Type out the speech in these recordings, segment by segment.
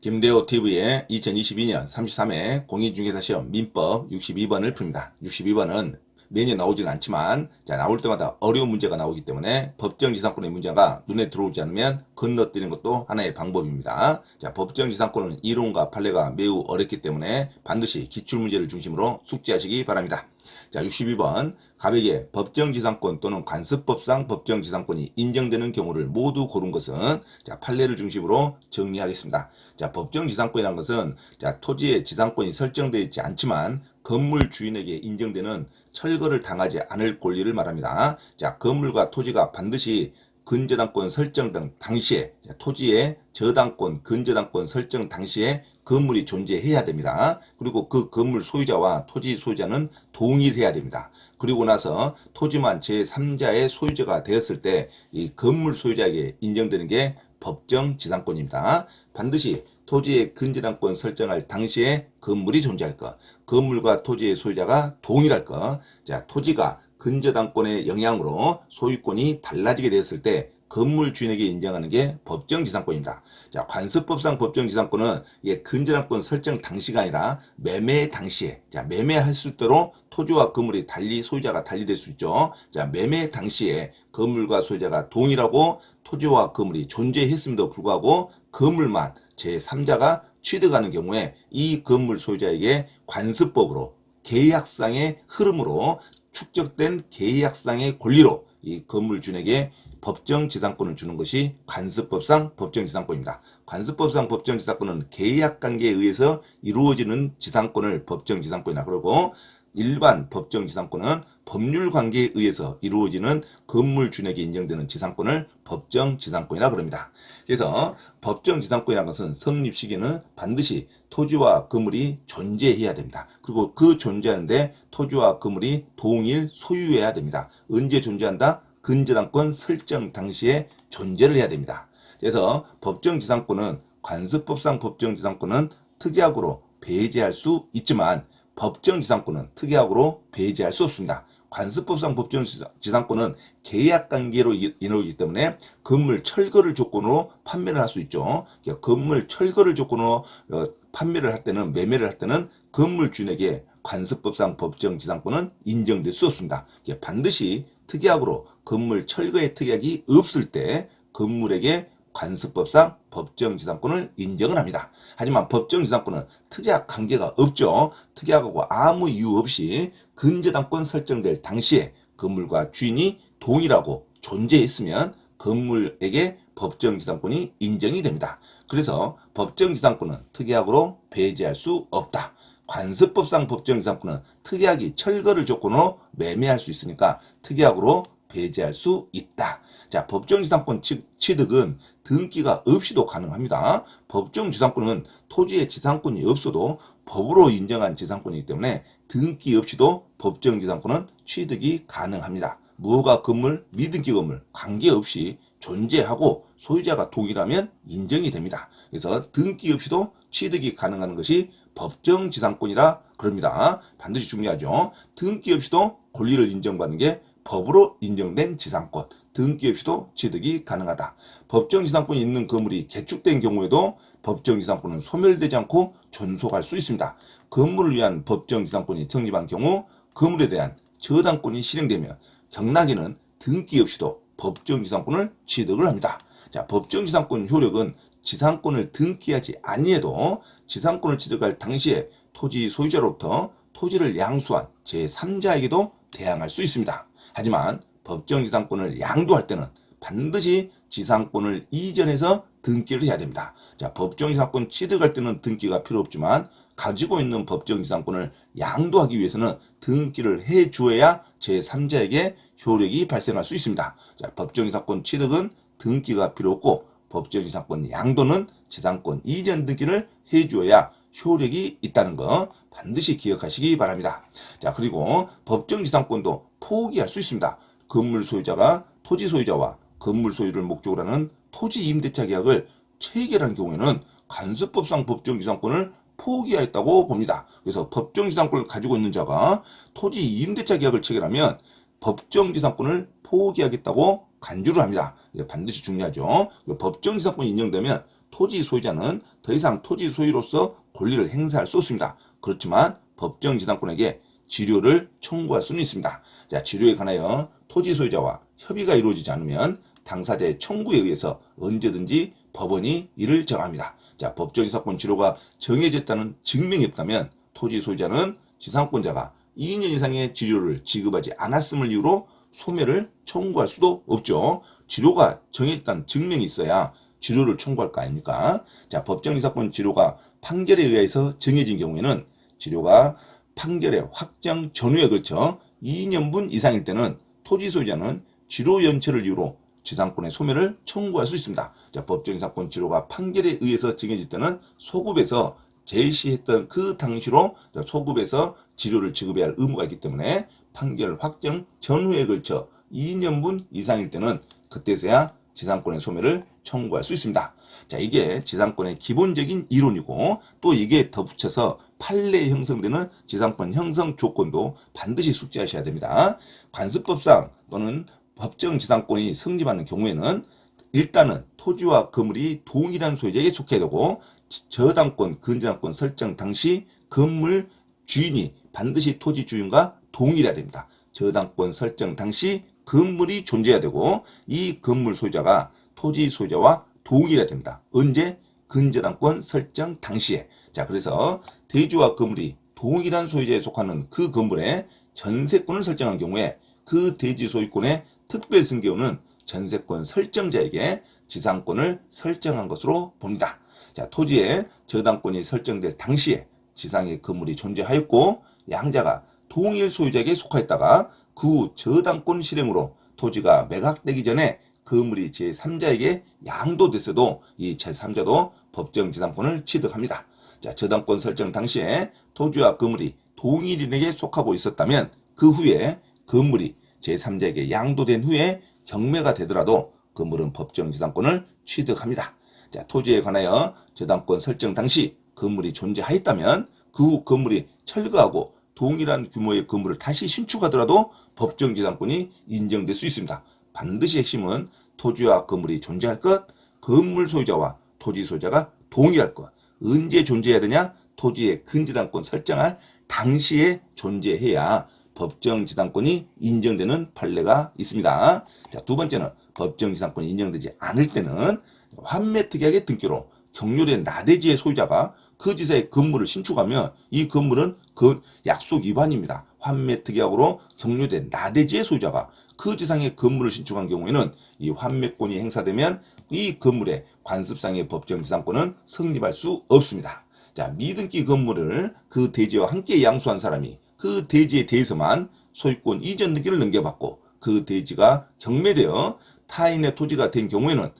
김대호 TV의 2022년 33회 공인중개사시험 민법 62번을 풉니다. 62번은 매년 나오지는 않지만 나올 때마다 어려운 문제가 나오기 때문에 법정지상권의 문제가 눈에 들어오지 않으면 건너뛰는 것도 하나의 방법입니다. 법정지상권은 이론과 판례가 매우 어렵기 때문에 반드시 기출문제를 중심으로 숙지하시기 바랍니다. 62번 가백의 법정지상권 또는 관습법상 법정지상권이 인정되는 경우를 모두 고른 것은 판례를 중심으로 정리하겠습니다. 법정지상권이라는 것은 토지의 지상권이 설정되어 있지 않지만 건물 주인에게 인정되는 철거를 당하지 않을 권리를 말합니다. 건물과 토지가 반드시 근저당권 설정 등 당시에 토지의 저당권, 근저당권 설정 당시에 건물이 존재해야 됩니다. 그리고 그 건물 소유자와 토지 소유자는 동일해야 됩니다. 그리고 나서 토지만 제3자의 소유자가 되었을 때 이 건물 소유자에게 인정되는 게 법정지상권입니다. 반드시 토지의 근저당권 설정할 당시에 건물이 존재할 것, 건물과 토지의 소유자가 동일할 것, 토지가 근저당권의 영향으로 소유권이 달라지게 되었을 때 건물 주인에게 인정하는 게 법정지상권입니다. 관습법상 법정지상권은 이게 근저당권 설정 당시가 아니라 매매 당시에, 매매했을 때로 토지와 건물이 달리 소유자가 달리 될 수 있죠. 매매 당시에 건물과 소유자가 동일하고 토지와 건물이 존재했음에도 불구하고 건물만 제3자가 취득하는 경우에 이 건물 소유자에게 관습법으로 계약상의 흐름으로 축적된 계약상의 권리로 이 건물 주인에게 법정지상권을 주는 것이 관습법상 법정지상권입니다. 관습법상 법정지상권은 계약관계에 의해서 이루어지는 지상권을 법정지상권이라 그러고 일반 법정지상권은 법률관계에 의해서 이루어지는 건물 주인에게 인정되는 지상권을 법정지상권이라 그럽니다. 그래서 법정지상권이라는 것은 성립 시기는 반드시 토지와 건물이 존재해야 됩니다. 그리고 그 존재하는데 토지와 건물이 동일 소유해야 됩니다. 언제 존재한다? 근저당권 설정 당시에 존재를 해야 됩니다. 그래서 법정지상권은 관습법상 법정지상권은 특약으로 배제할 수 있지만 법정지상권은 특약으로 배제할 수 없습니다. 관습법상 법정지상권은 계약관계로 이루어지기 때문에 건물 철거를 조건으로 판매를 할 수 있죠. 건물 철거를 조건으로 판매를 할 때는 매매를 할 때는 건물 주인에게 관습법상 법정지상권은 인정될 수 없습니다. 반드시 특약으로 건물 철거의 특약이 없을 때 건물에게 관습법상 법정지상권을 인정을 합니다. 하지만 법정지상권은 특약 관계가 없죠. 특약하고 아무 이유 없이 근저당권 설정될 당시에 건물과 주인이 동일하고 존재했으면 건물에게 법정지상권이 인정이 됩니다. 그래서 법정지상권은 특약으로 배제할 수 없다. 관습법상 법정지상권은 특약이 철거를 조건으로 매매할 수 있으니까 특약으로 배제할 수 있다. 법정지상권 취득은 등기가 없이도 가능합니다. 법정지상권은 토지의 지상권이 없어도 법으로 인정한 지상권이기 때문에 등기 없이도 법정지상권은 취득이 가능합니다. 무허가 건물, 미등기 건물 관계없이 존재하고 소유자가 동일하면 인정이 됩니다. 그래서 등기 없이도 취득이 가능한 것이 법정지상권이라 그럽니다. 반드시 중요하죠. 등기 없이도 권리를 인정받는 게 법으로 인정된 지상권, 등기 없이도 취득이 가능하다. 법정지상권이 있는 건물이 개축된 경우에도 법정지상권은 소멸되지 않고 존속할 수 있습니다. 건물을 위한 법정지상권이 성립한 경우 건물에 대한 저당권이 실행되면 경락에는 등기 없이도 법정지상권을 취득을 합니다. 법정지상권 효력은 지상권을 등기하지 아니해도 지상권을 취득할 당시에 토지 소유자로부터 토지를 양수한 제3자에게도 대항할 수 있습니다. 하지만 법정지상권을 양도할 때는 반드시 지상권을 이전해서 등기를 해야 됩니다. 법정지상권 취득할 때는 등기가 필요 없지만 가지고 있는 법정지상권을 양도하기 위해서는 등기를 해 주어야 제3자에게 효력이 발생할 수 있습니다. 법정지상권 취득은 등기가 필요 없고 법정지상권 양도는 지상권 이전 등기를 해 주어야 효력이 있다는 거 반드시 기억하시기 바랍니다. 그리고 법정지상권도 포기할 수 있습니다. 건물 소유자가 토지 소유자와 건물 소유를 목적으로 하는 토지 임대차 계약을 체결한 경우에는 관습법상 법정지상권을 포기하였다고 봅니다. 그래서 법정지상권을 가지고 있는 자가 토지 임대차 계약을 체결하면 법정지상권을 포기하겠다고 간주를 합니다. 반드시 중요하죠. 법정지상권이 인정되면 토지 소유자는 더 이상 토지 소유로서 권리를 행사할 수 없습니다. 그렇지만 법정지상권에게 지료를 청구할 수는 있습니다. 자, 지료에 관하여 토지 소유자와 협의가 이루어지지 않으면 당사자의 청구에 의해서 언제든지 법원이 이를 정합니다. 자, 법정지상권 지료가 정해졌다는 증명이 없다면 토지 소유자는 지상권자가 2년 이상의 지료를 지급하지 않았음을 이유로 소멸을 청구할 수도 없죠. 지료가 정해졌다는 증명이 있어야 지료를 청구할 거 아닙니까? 자, 법정지상권 지료가 판결에 의해서 정해진 경우에는 지료가 판결의 확정 전후에 걸쳐 2년분 이상일 때는 토지 소유자는 지료 연체를 이유로 지상권의 소멸을 청구할 수 있습니다. 자, 법정지상권 지료가 판결에 의해서 정해질 때는 소급에서 제시했던 그 당시로 소급에서 지료를 지급해야 할 의무가 있기 때문에 판결 확정 전후에 걸쳐 2년분 이상일 때는 그때서야 지상권의 소멸을 청구할 수 있습니다. 자, 이게 지상권의 기본적인 이론이고 또 이게 덧붙여서 판례에 형성되는 지상권 형성 조건도 반드시 숙지하셔야 됩니다. 관습법상 또는 법정지상권이 성립하는 경우에는 일단은 토지와 건물이 동일한 소유자에게 속해야 되고 저당권, 근저당권 설정 당시 건물 주인이 반드시 토지 주인과 동일해야 됩니다. 저당권 설정 당시 건물이 존재해야 되고 이 건물 소유자가 토지 소유자와 동일해야 됩니다. 언제? 근저당권 설정 당시에. 자, 그래서 대지와 건물이 동일한 소유자에 속하는 그 건물에 전세권을 설정한 경우에 그 대지 소유권의 특별 승계원은 전세권 설정자에게 지상권을 설정한 것으로 봅니다. 자, 토지에 저당권이 설정될 당시에 지상의 건물이 존재하였고 양자가 동일 소유자에게 속하였다가 그 후 저당권 실행으로 토지가 매각되기 전에 건물이 제3자에게 양도됐어도 이 제3자도 법정지상권을 취득합니다. 자, 저당권 설정 당시에 토지와 건물이 동일인에게 속하고 있었다면 그 후에 건물이 제3자에게 양도된 후에 경매가 되더라도 건물은 법정지상권을 취득합니다. 자, 토지에 관하여 저당권 설정 당시 건물이 존재하였다면 그 후 건물이 철거하고 동일한 규모의 건물을 다시 신축하더라도 법정지상권이 인정될 수 있습니다. 반드시 핵심은 토지와 건물이 존재할 것, 건물 소유자와 토지 소유자가 동일할 것. 언제 존재해야 되냐? 토지의 근저당권 설정할 당시에 존재해야 법정지상권이 인정되는 판례가 있습니다. 자, 두 번째는 법정지상권이 인정되지 않을 때는 환매특약의 등기로 경료된 나대지의 소유자가 그 지사의 건물을 신축하면 이 건물은 그 약속 위반입니다. 환매특약으로 경료된 나대지의 소유자가 그 지상의 건물을 신축한 경우에는 이 환매권이 행사되면 이 건물의 관습상의 법정지상권은 성립할 수 없습니다. 자, 미등기 건물을 그 대지와 함께 양수한 사람이 그 대지에 대해서만 소유권 이전 등기를 넘겨받고 그 대지가 경매되어 타인의 토지가 된 경우에는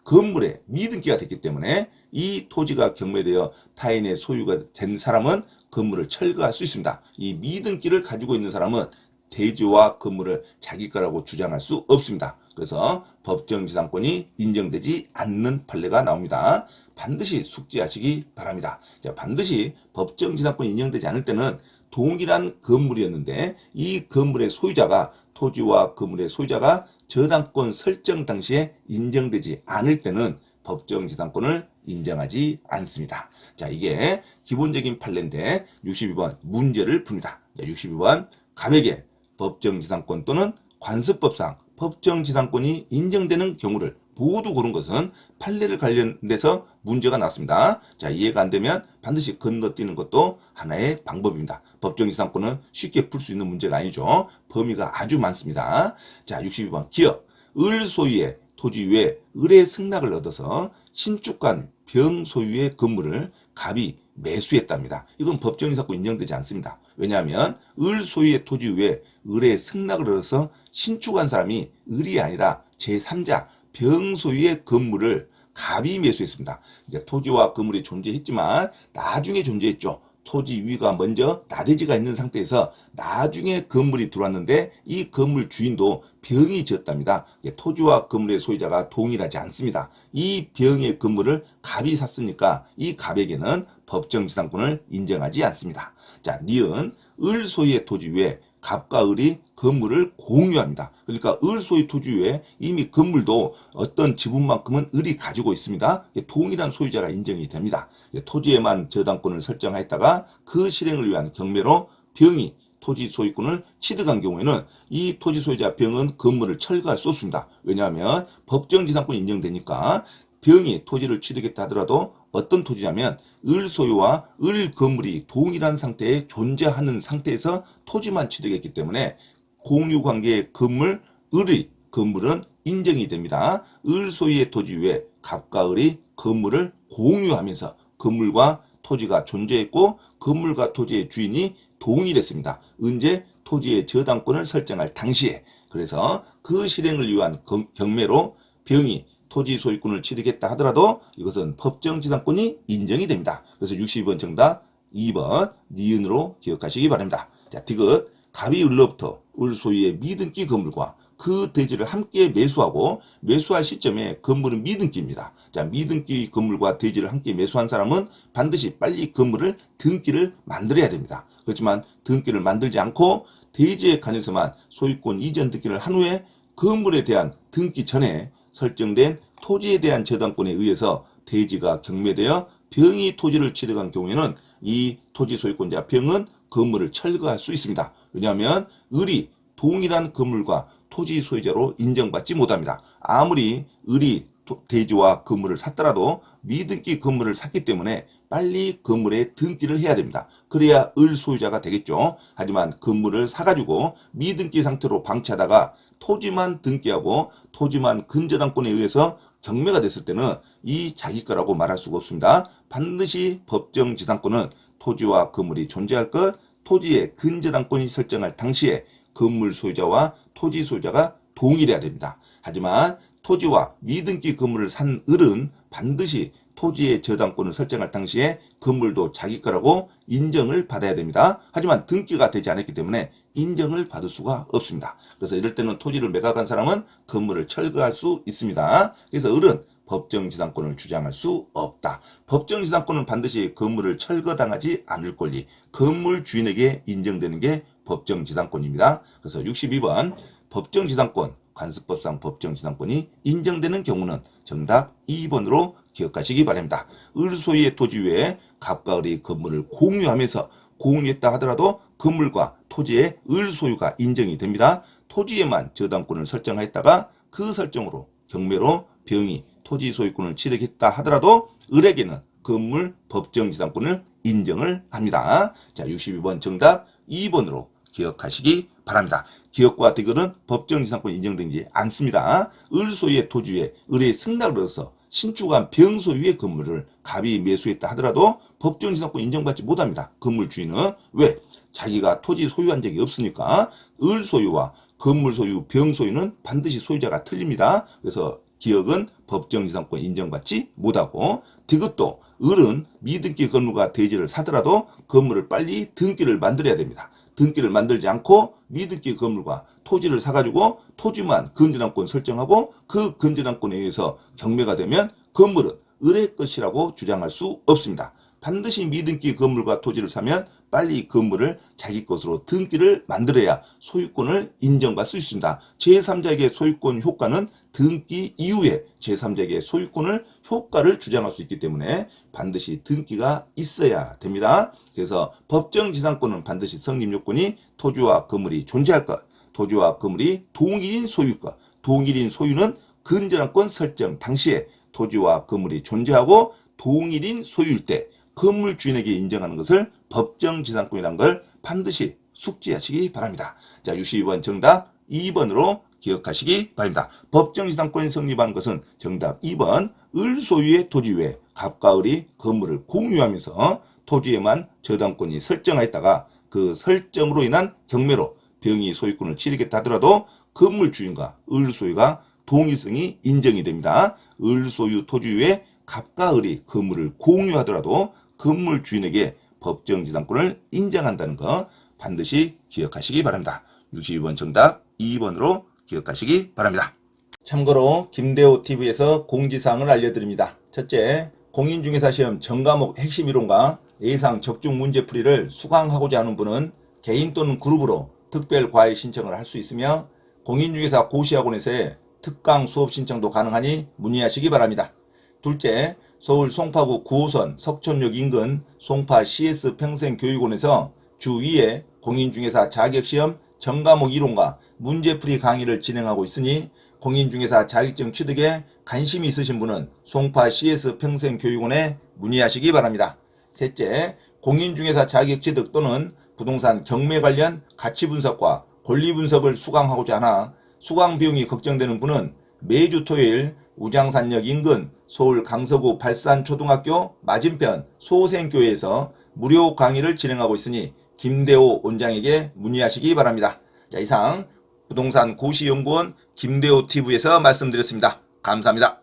건물에 미등기가 됐기 때문에 이 토지가 경매되어 타인의 소유가 된 사람은 건물을 철거할 수 있습니다. 이 미등기를 가지고 있는 사람은 대지와 건물을 자기 거라고 주장할 수 없습니다. 그래서 법정지상권이 인정되지 않는 판례가 나옵니다. 반드시 숙지하시기 바랍니다. 자, 반드시 법정지상권이 인정되지 않을 때는 동일한 건물이었는데 이 건물의 소유자가 토지와 건물의 소유자가 저당권 설정 당시에 인정되지 않을 때는 법정지상권을 인정하지 않습니다. 자, 이게 기본적인 판례인데 62번 문제를 풉니다. 62번 감액의 법정지상권 또는 관습법상 법정지상권이 인정되는 경우를 모두 고른 것은 판례를 관련돼서 문제가 나왔습니다. 자, 이해가 안 되면 반드시 건너뛰는 것도 하나의 방법입니다. 법정지상권은 쉽게 풀 수 있는 문제가 아니죠. 범위가 아주 많습니다. 자, 62번 기업, 을 소유의 토지 위에 을의 승낙을 얻어서 신축한 병 소유의 건물을 갑이 매수했답니다. 이건 법정지상권 인정되지 않습니다. 왜냐하면 을 소유의 토지 위에 을의 승낙을 얻어서 신축한 사람이 을이 아니라 제3자 병 소유의 건물을 갑이 매수했습니다. 토지와 건물이 존재했지만 나중에 존재했죠. 토지 위가 먼저 나대지가 있는 상태에서 나중에 건물이 들어왔는데 이 건물 주인도 병이 지었답니다. 토지와 건물의 소유자가 동일하지 않습니다. 이 병의 건물을 갑이 샀으니까 이 갑에게는 법정지상권을 인정하지 않습니다. 자, 니은 을 소유의 토지 위에 갑과 을이 건물을 공유합니다. 그러니까 을 소유 토지 외에 이미 건물도 어떤 지분만큼은 을이 가지고 있습니다. 동일한 소유자가 인정이 됩니다. 토지에만 저당권을 설정하였다가 그 실행을 위한 경매로 병이 토지 소유권을 취득한 경우에는 이 토지 소유자 병은 건물을 철거할 수 없습니다. 왜냐하면 법정지상권이 인정되니까 병이 토지를 취득했다 하더라도 어떤 토지냐면 을 소유와 을 건물이 동일한 상태에 존재하는 상태에서 토지만 취득했기 때문에 공유관계의 건물, 을의 건물은 인정이 됩니다. 을 소유의 토지 위에 갑과 을이 건물을 공유하면서 건물과 토지가 존재했고 건물과 토지의 주인이 동일했습니다. 언제 토지의 저당권을 설정할 당시에. 그래서 그 실행을 위한 경매로 병이 토지 소유권을 취득했다 하더라도 이것은 법정지상권이 인정이 됩니다. 그래서 62번 정답 2번 니은으로 기억하시기 바랍니다. 자, 디귿 갑이 을로부터 을 소유의 미등기 건물과 그 대지를 함께 매수하고 매수할 시점에 건물은 미등기입니다. 자, 미등기 건물과 대지를 함께 매수한 사람은 반드시 빨리 건물을 등기를 만들어야 됩니다. 그렇지만 등기를 만들지 않고 대지에 관해서만 소유권 이전 등기를 한 후에 건물에 대한 등기 전에 설정된 토지에 대한 저당권에 의해서 대지가 경매되어 병이 토지를 취득한 경우에는 이 토지 소유권자 병은 건물을 철거할 수 있습니다. 왜냐하면 을이 동일한 건물과 토지 소유자로 인정받지 못합니다. 아무리 을이 대지와 건물을 샀더라도 미등기 건물을 샀기 때문에 빨리 건물에 등기를 해야 됩니다. 그래야 을 소유자가 되겠죠. 하지만 건물을 사가지고 미등기 상태로 방치하다가 토지만 등기하고 토지만 근저당권에 의해서 경매가 됐을 때는 이 자기 거라고 말할 수가 없습니다. 반드시 법정지상권은 토지와 건물이 존재할 것, 토지의 근저당권이 설정할 당시에 건물 소유자와 토지 소유자가 동일해야 됩니다. 하지만 토지와 미등기 건물을 산 을은 반드시 토지의 저당권을 설정할 당시에 건물도 자기 거라고 인정을 받아야 됩니다. 하지만 등기가 되지 않았기 때문에 인정을 받을 수가 없습니다. 그래서 이럴 때는 토지를 매각한 사람은 건물을 철거할 수 있습니다. 그래서 을은 법정지상권을 주장할 수 없다. 법정지상권은 반드시 건물을 철거당하지 않을 권리, 건물 주인에게 인정되는 게 법정지상권입니다. 그래서 62번 법정지상권, 관습법상 법정지상권이 인정되는 경우는 정답 2번으로 기억하시기 바랍니다. 을 소유의 토지 외에 갑과 을이 건물을 공유하면서 공유했다 하더라도 건물과 토지의 을 소유가 인정이 됩니다. 토지에만 저당권을 설정하였다가 그 설정으로 경매로 병이 토지 소유권을 취득했다 하더라도 을에게는 건물 법정지상권을 인정을 합니다. 자, 62번 정답 2번으로 기억하시기 바랍니다. 기업과 디귿은 법정지상권이 인정되지 않습니다. 을 소유의 토지 위에 을의 승낙을 얻어서 신축한 병 소유의 건물을 갑이 매수했다 하더라도 법정지상권 인정받지 못합니다. 건물 주인은. 왜? 자기가 토지 소유한 적이 없으니까. 을 소유와 건물 소유, 병 소유는 반드시 소유자가 틀립니다. 그래서 기업은 법정지상권 인정받지 못하고, 디귿도 을은 미등기 건물과 대지를 사더라도 건물을 빨리 등기를 만들어야 됩니다. 등기를 만들지 않고 미등기 건물과 토지를 사가지고 토지만 근저당권 설정하고 그 근저당권에 의해서 경매가 되면 건물은 을의 것이라고 주장할 수 없습니다. 반드시 미등기 건물과 토지를 사면 빨리 건물을 자기 것으로 등기를 만들어야 소유권을 인정받을 수 있습니다. 제3자에게 소유권 효과는 등기 이후에 제3자에게 소유권을 효과를 주장할 수 있기 때문에 반드시 등기가 있어야 됩니다. 그래서 법정지상권은 반드시 성립요건이 토지와 건물이 존재할 것, 토지와 건물이 동일인 소유일 것, 동일인 소유는 근저당권 설정 당시에 토지와 건물이 존재하고 동일인 소유일 때 건물 주인에게 인정하는 것을 법정지상권이라는 걸 반드시 숙지하시기 바랍니다. 자, 62번 정답 2번으로 기억하시기 바랍니다. 법정지상권이 성립한 것은 정답 2번 을 소유의 토지 외에 갑과 을이 건물을 공유하면서 토지에만 저당권이 설정하였다가 그 설정으로 인한 경매로 병이 소유권을 취득했다 하더라도 건물 주인과 을 소유가 동일성이 인정이 됩니다. 을 소유 토지 외에 갑과 을이 건물을 공유하더라도 건물 주인에게 법정지상권을 인정한다는 거 반드시 기억하시기 바랍니다. 62번 정답 2번으로 기억하시기 바랍니다. 참고로 김대호TV에서 공지사항을 알려드립니다. 첫째, 공인중개사시험 전과목 핵심 이론과 예상 적중 문제풀이를 수강하고자 하는 분은 개인 또는 그룹으로 특별과외 신청을 할 수 있으며 공인중개사 고시학원에서의 특강 수업 신청도 가능하니 문의하시기 바랍니다. 둘째, 서울 송파구 9호선 석촌역 인근 송파 CS 평생교육원에서 주 2회 공인중개사 자격시험 전과목 이론과 문제풀이 강의를 진행하고 있으니 공인중개사 자격증 취득에 관심이 있으신 분은 송파 CS 평생교육원에 문의하시기 바랍니다. 셋째, 공인중개사 자격 취득 또는 부동산 경매 관련 가치 분석과 권리 분석을 수강하고자 하나 수강 비용이 걱정되는 분은 매주 토요일 우장산역 인근 서울 강서구 발산초등학교 맞은편 소생교회에서 무료 강의를 진행하고 있으니 김대호 원장에게 문의하시기 바랍니다. 자, 이상 부동산 고시연구원 김대호 TV에서 말씀드렸습니다. 감사합니다.